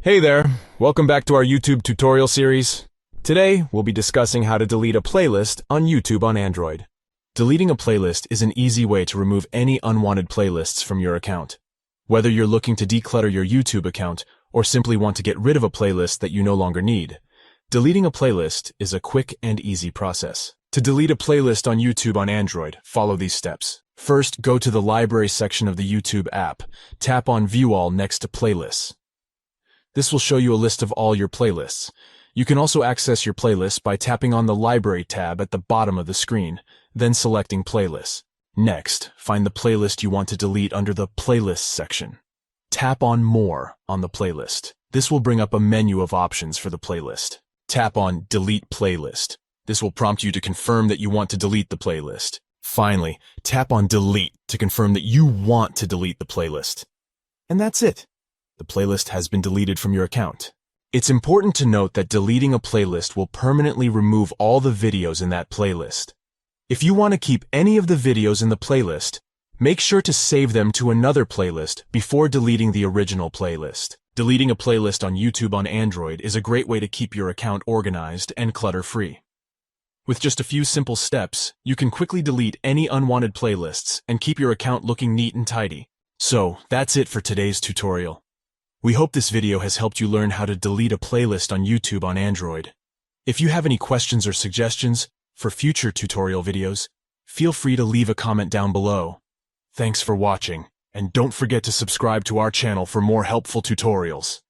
Hey there, welcome back to our YouTube tutorial series. Today, we'll be discussing how to delete a playlist on YouTube on Android. Deleting a playlist is an easy way to remove any unwanted playlists from your account. Whether you're looking to declutter your YouTube account or simply want to get rid of a playlist that you no longer need, deleting a playlist is a quick and easy process. To delete a playlist on YouTube on Android, follow these steps. First, go to the Library section of the YouTube app. Tap on View All next to Playlists. This will show you a list of all your playlists. You can also access your playlist by tapping on the Library tab at the bottom of the screen, then selecting Playlists. Next, find the playlist you want to delete under the Playlists section. Tap on More on the playlist. This will bring up a menu of options for the playlist. Tap on Delete Playlist. This will prompt you to confirm that you want to delete the playlist. Finally, tap on Delete to confirm that you want to delete the playlist. And that's it. The playlist has been deleted from your account. It's important to note that deleting a playlist will permanently remove all the videos in that playlist. If you want to keep any of the videos in the playlist, make sure to save them to another playlist before deleting the original playlist. Deleting a playlist on YouTube on Android is a great way to keep your account organized and clutter-free. With just a few simple steps, you can quickly delete any unwanted playlists and keep your account looking neat and tidy. So, that's it for today's tutorial. We hope this video has helped you learn how to delete a playlist on YouTube on Android. If you have any questions or suggestions for future tutorial videos, feel free to leave a comment down below. Thanks for watching, and don't forget to subscribe to our channel for more helpful tutorials.